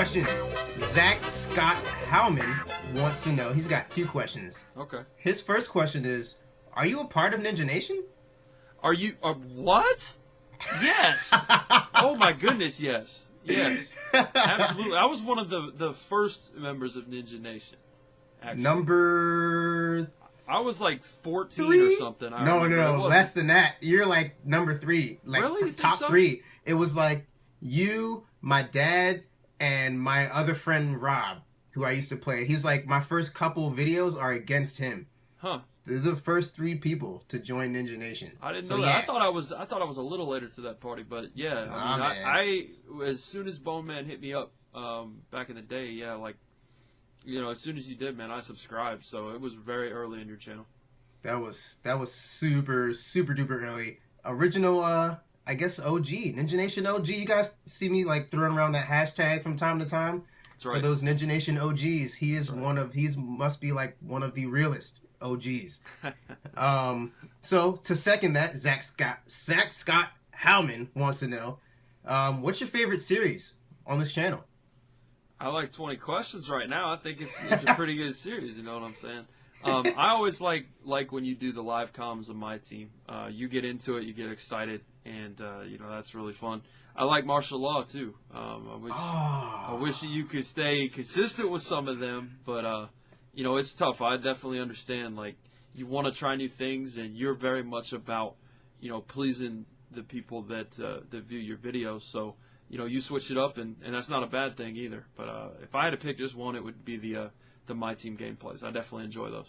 question. Zach Scott Howman wants to know. He's got 2 questions. Okay. His first question is, are you a part of Ninja Nation? Are you what? Yes. Oh my goodness, yes. Yes. Absolutely. I was one of the first members of Ninja Nation. Actually. Number I was like 14 3? or something. No, less than that. You're like number 3. Like really? top so? 3. It was like you, my dad, and my other friend Rob, who I used to play. He's like, my first couple videos are against him. Huh. They're the first 3 people to join Ninja Nation. I didn't know that. Yeah. I thought I was a little later to that party, but yeah. I as soon as Bone Man hit me up back in the day, yeah, like as soon as you did, man, I subscribed. So it was very early in your channel. That was super duper early. Original I guess OG, Ninja Nation OG. You guys see me like throwing around that hashtag from time to time. That's right. For those Ninja Nation OGs, he is must be like one of the realest OGs. So to second that, Zach Scott Howman wants to know, what's your favorite series on this channel? I like 20 Questions right now. I think it's a pretty good series. You know what I'm saying? I always like when you do the live comms of my team. You get into it, you get excited, and that's really fun. I like martial law too. I wish you could stay consistent with some of them, but it's tough. I definitely understand. Like, you want to try new things, and you're very much about pleasing the people that view your videos. So you switch it up, and that's not a bad thing either. But if I had to pick just one, it would be the My Team gameplays. I definitely enjoy those.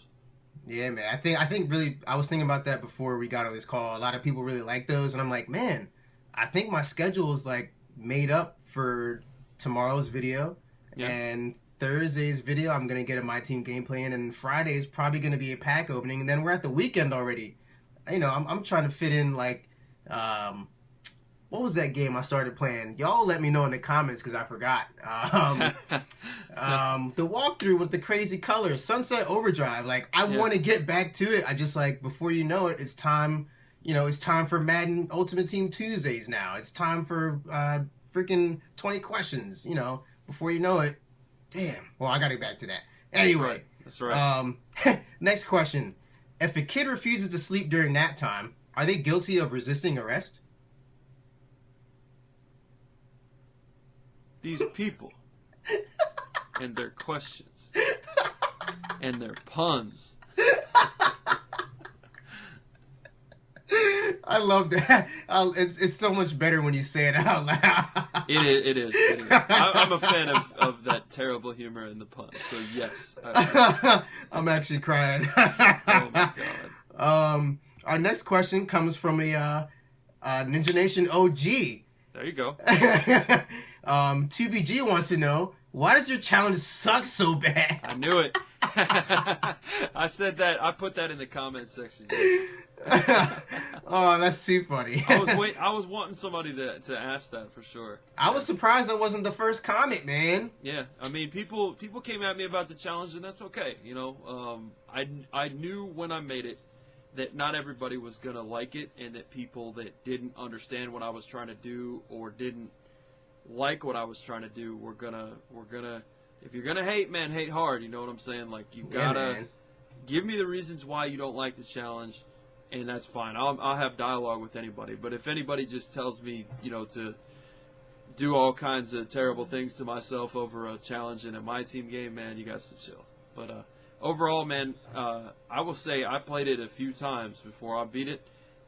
Yeah, man. I think really, I was thinking about that before we got on this call. A lot of people really like those, and I'm like, man, I think my schedule is like made up for tomorrow's video, and Thursday's video I'm gonna get a My Team gameplay in, and Friday is probably gonna be a pack opening, and then we're at the weekend already. I'm trying to fit in like, what was that game I started playing? Y'all let me know in the comments because I forgot. The walkthrough with the crazy colors, Sunset Overdrive. Like, I want to get back to it. I just like, before you know it, it's time. It's time for Madden Ultimate Team Tuesdays now. It's time for freaking 20 questions. Before you know it. Damn. Well, I got to get back to that. Anyway. That's right. Next question. If a kid refuses to sleep during nap time, are they guilty of resisting arrest? These people and their questions and their puns. I love that. It's so much better when you say it out loud. It is. I'm a fan of that terrible humor and the puns. So yes, I'm actually crying. Oh my god. Our next question comes from a Ninja Nation OG. There you go. 2BG wants to know, why does your challenge suck so bad? I knew it. I said that. I put that in the comment section. Oh, that's too funny. I was wanting somebody to ask that for sure. I was surprised that wasn't the first comment, man. Yeah, I mean, people came at me about the challenge, and that's okay. I knew when I made it that not everybody was gonna like it, and that people that didn't understand what I was trying to do or didn't like what I was trying to do were gonna. If you're gonna hate, man, hate hard. You know what I'm saying? Like, you gotta give me the reasons why you don't like the challenge, and that's fine. I'll have dialogue with anybody. But if anybody just tells me, to do all kinds of terrible things to myself over a challenge in a My Team game, man, you guys to chill. But overall, man, I will say I played it a few times before I beat it,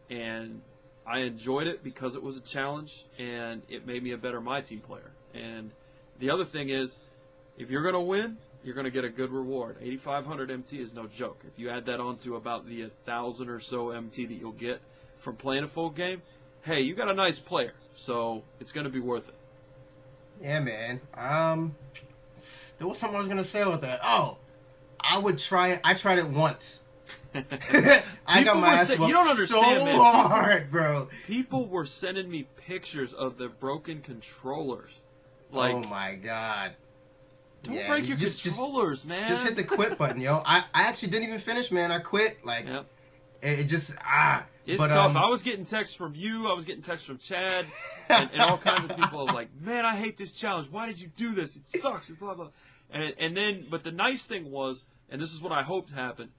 and I enjoyed it because it was a challenge, and it made me a better My Team player. And the other thing is, if you're going to win, you're going to get a good reward. 8,500 MT is no joke. If you add that on to about the 1,000 or so MT that you'll get from playing a full game, hey, you got a nice player, so it's going to be worth it. Yeah, man. There was something I was going to say with that. Oh, I would try it. I tried it once. I got my ass whooped you don't understand, so man. hard, bro. People were sending me pictures of the broken controllers. Like, oh my god. Don't break your controllers, man. Just hit the quit button, yo. I actually didn't even finish, man. I quit. Like, it just, It's but, tough. I was getting texts from you. I was getting texts from Chad and all kinds of people like, man, I hate this challenge. Why did you do this? It sucks. And blah, blah. And then, but the nice thing was, and this is what I hoped happened,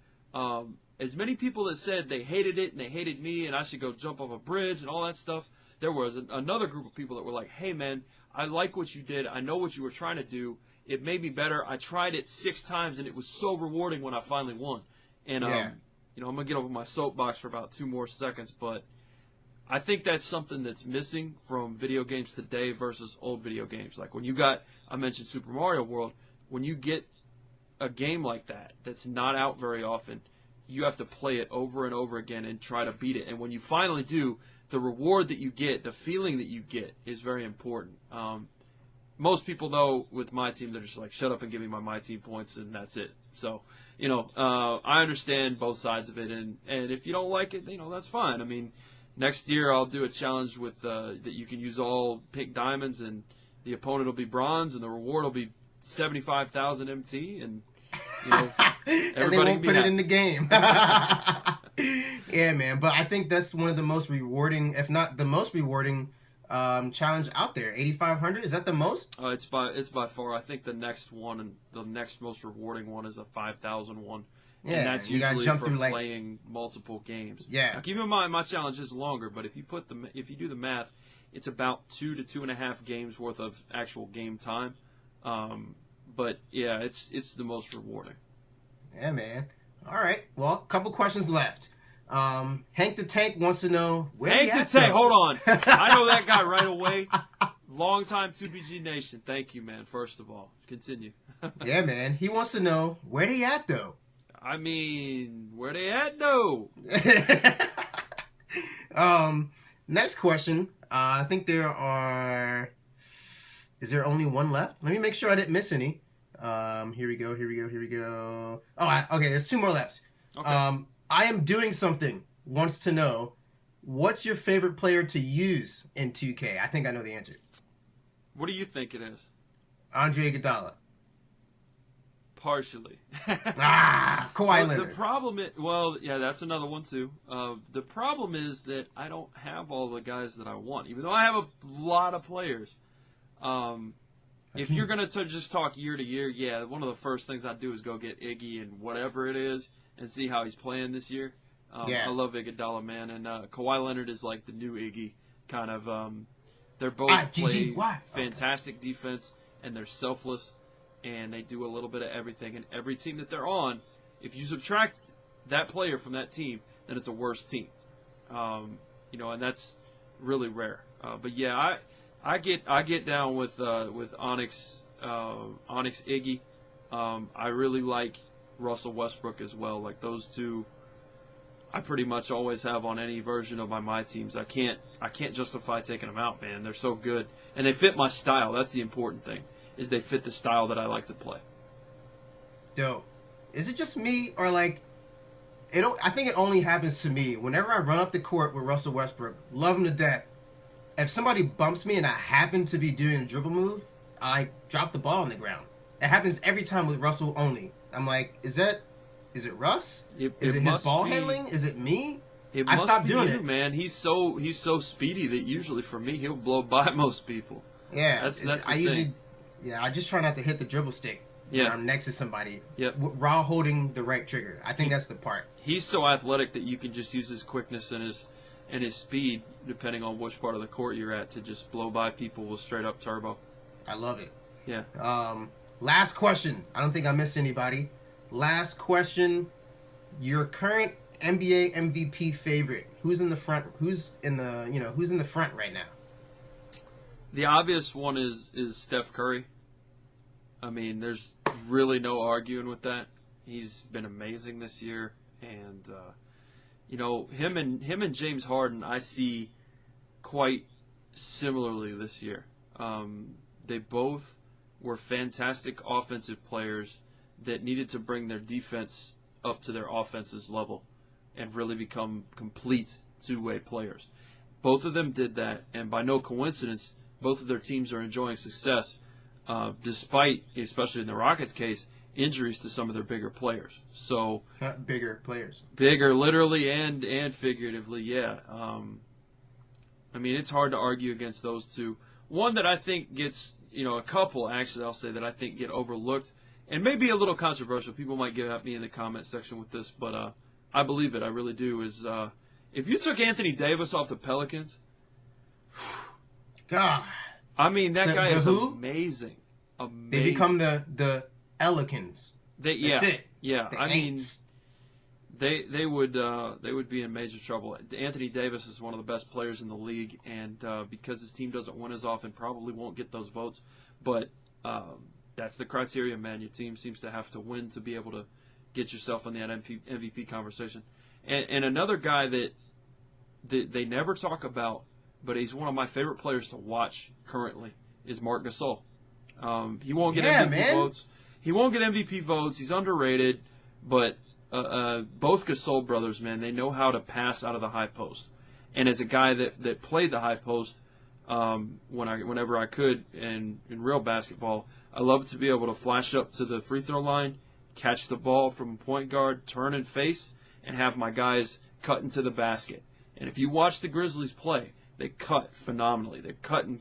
as many people that said they hated it and they hated me and I should go jump off a bridge and all that stuff, there was another group of people that were like, hey, man, I like what you did. I know what you were trying to do. It made me better. I tried it 6 times, and it was so rewarding when I finally won. And, you know, I'm going to get over my soapbox for about 2 more seconds, but I think that's something that's missing from video games today versus old video games. Like when you got, I mentioned Super Mario World, when you get a game like that that's not out very often, you have to play it over and over again and try to beat it. And when you finally do, the reward that you get, the feeling that you get is very important. Most people, though, with my team, they're just like, shut up and give me my team points, and that's it. So, you know, I understand both sides of it, and if you don't like it, you know, that's fine. I mean, next year I'll do a challenge with that you can use all pink diamonds, and the opponent will be bronze, and the reward will be 75,000 MT, and, you know, everybody and they won't can be put happy. it in the game. Yeah, man. But I think that's one of the most rewarding, if not the most rewarding, challenge out there. 8,500, is that the most? It's by far. I think the next one and the next most rewarding one is a 5,000 one. Yeah, and that's you gotta usually jump for through, like, playing multiple games. Yeah. Now, keep in mind, my challenge is longer, but if you do the math, it's about 2 to 2.5 games worth of actual game time. But yeah, it's the most rewarding. Yeah, man. All right. Well, a couple questions left. Hank the Tank wants to know where Hank the Tank, hold on. I know that guy right away. Long time 2BG Nation. Thank you, man. First of all, continue. Yeah, man. He wants to know where they at though. I mean, where they at though? Next question. I think there are. Is there only one left? Let me make sure I didn't miss any. Here we go. Oh, okay. There's 2 more left. Okay. I am doing something. Wants to know, what's your favorite player to use in 2K? I think I know the answer. What do you think it is? Andre Iguodala. Partially. Kawhi Leonard. The problem is, well, yeah, that's another one too. The problem is that I don't have all the guys that I want, even though I have a lot of players. If you're going to just talk year to year, yeah, one of the first things I do is go get Iggy and whatever it is and see how he's playing this year. I love Iguodala, man, and Kawhi Leonard is like the new Iggy, kind of. They're both play fantastic defense, and they're selfless, and they do a little bit of everything. And every team that they're on, if you subtract that player from that team, then it's a worse team. You know, and that's really rare. But yeah, I get down with Onyx Iggy. I really like Russell Westbrook as well. Like those two, I pretty much always have on any version of my teams. I can't justify taking them out, man. They're so good, and they fit my style. That's the important thing, is they fit the style that I like to play. Dope. Is it just me, or like it? I think it only happens to me whenever I run up the court with Russell Westbrook. Love him to death. If somebody bumps me and I happen to be doing a dribble move, I drop the ball on the ground. It happens every time with Russell only. I'm like, is it Russ? Is it his ball handling? Is it me? I stopped doing it, man. He's so speedy that usually for me he'll blow by most people. Yeah, that's the I thing. usually, I just try not to hit the dribble stick when I'm next to somebody. Yep. While holding the right trigger. I think that's the part. He's so athletic that you can just use his quickness and his speed, depending on which part of the court you're at, to just blow by people with straight up turbo. I love it. Yeah. Last question. I don't think I missed anybody. Last question. Your current NBA MVP favorite. Who's in the front? Who's in the front right now? The obvious one is Steph Curry. I mean, there's really no arguing with that. He's been amazing this year, and you know, him and James Harden, I see quite similarly this year. They both were fantastic offensive players that needed to bring their defense up to their offense's level and really become complete two-way players. Both of them did that, and by no coincidence, both of their teams are enjoying success, despite, especially in the Rockets' case, injuries to some of their bigger players. So not bigger players, bigger literally and figuratively. Yeah. I mean, it's hard to argue against those two. One that I think gets, a couple actually, I'll say that I think get overlooked, and maybe a little controversial. People might get at me in the comment section with this, but I believe it. I really do. Is if you took Anthony Davis off the Pelicans, God, I mean that guy is who? amazing. Amazing. They become the Elicans. That's it. Yeah. The I mean, Aints. they would be in major trouble. Anthony Davis is one of the best players in the league, and because his team doesn't win as often, probably won't get those votes. But that's the criteria, man. Your team seems to have to win to be able to get yourself in that MVP conversation. And another guy that they never talk about, but he's one of my favorite players to watch currently, is Marc Gasol. He won't get MVP votes. He won't get MVP votes. He's underrated, but both Gasol brothers, man, they know how to pass out of the high post. And as a guy that played the high post whenever I could in real basketball, I love to be able to flash up to the free throw line, catch the ball from a point guard, turn and face, and have my guys cut into the basket. And if you watch the Grizzlies play, they cut phenomenally. They're cutting,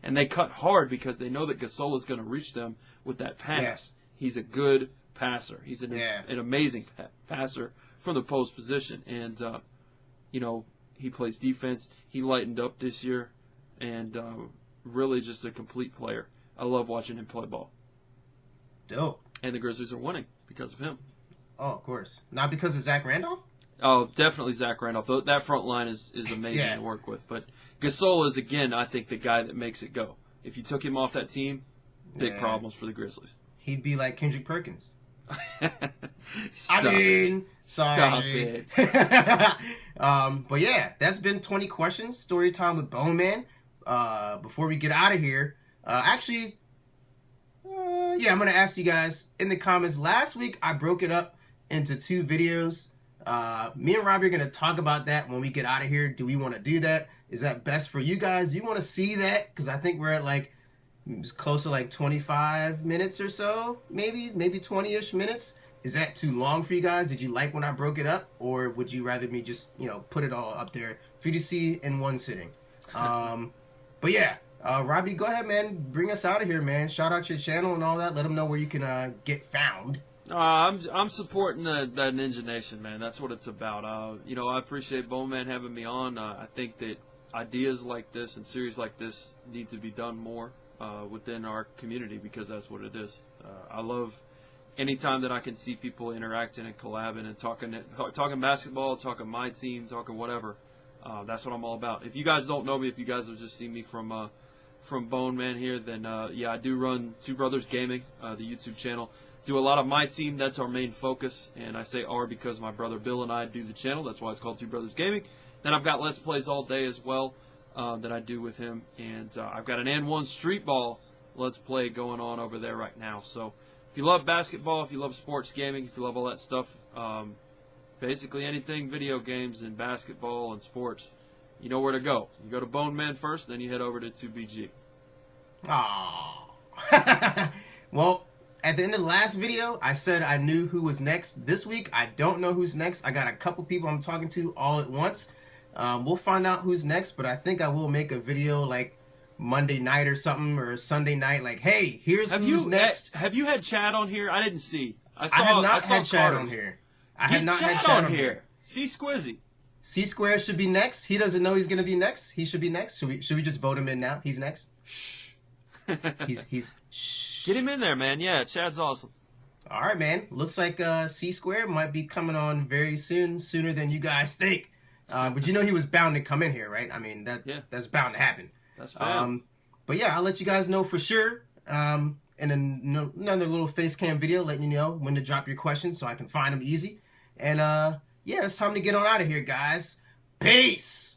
and they cut hard because they know that Gasol is going to reach them with that pass. Yeah. He's a good passer. He's an amazing passer from the post position. And, he plays defense. He lightened up this year, and really just a complete player. I love watching him play ball. Dope. And the Grizzlies are winning because of him. Oh, of course. Not because of Zach Randolph? Oh, definitely Zach Randolph. That front line is amazing to work with. But Gasol is, again, I think, the guy that makes it go. If you took him off that team, big problems for the Grizzlies. He'd be like Kendrick Perkins. Stop it. But yeah, that's been 20 questions. Story time with Bone Man. Before we get out of here, I'm going to ask you guys in the comments. Last week, I broke it up into 2 videos. Me and Robby are going to talk about that when we get out of here. Do we want to do that? Is that best for you guys? Do you want to see that? Because I think we're at close to 25 minutes or so, maybe 20-ish minutes. Is that too long for you guys? Did you like when I broke it up? Or would you rather me just, put it all up there for you to see in one sitting? But yeah, Robby, go ahead, man. Bring us out of here, man. Shout out your channel and all that. Let them know where you can get found. I'm supporting that Ninja Nation, man. That's what it's about. I appreciate Bone Man having me on. I think that ideas like this and series like this need to be done more within our community because that's what it is. I love anytime that I can see people interacting and collabing and talking basketball, talking my team, talking whatever. That's what I'm all about. If you guys don't know me, if you guys have just seen me from Bone Man here, then I do run Two Brothers Gaming, the YouTube channel. Do a lot of my team. That's our main focus, and I say our because my brother Bill and I do the channel. That's why it's called Two Brothers Gaming. Then I've got Let's Plays all day as well that I do with him, and I've got an N1 Street Ball Let's Play going on over there right now. So if you love basketball, if you love sports gaming, if you love all that stuff, basically anything video games and basketball and sports, you know where to go. You go to Bone Man first, then you head over to 2BG. Aww. Well, at the end of the last video, I said I knew who was next. This week, I don't know who's next. I got a couple people I'm talking to all at once. We'll find out who's next, but I think I will make a video Monday night or something, or Sunday night, hey, here's who's next. Have you had Chad on here? I didn't see. I have not had Chad on here. I have not had Chad on here. C Squizzy. C Square should be next. He doesn't know he's going to be next. He should be next. Should we just vote him in now? He's next. Shh. He's shh. Get him in there, man. Yeah, Chad's awesome. All right, man. Looks like C Square might be coming on very soon, sooner than you guys think. But he was bound to come in here, right? I mean, that's bound to happen. That's fine. But yeah, I'll let you guys know for sure. In another little face cam video, letting you know when to drop your questions so I can find them easy. And yeah, it's time to get on out of here, guys. Peace.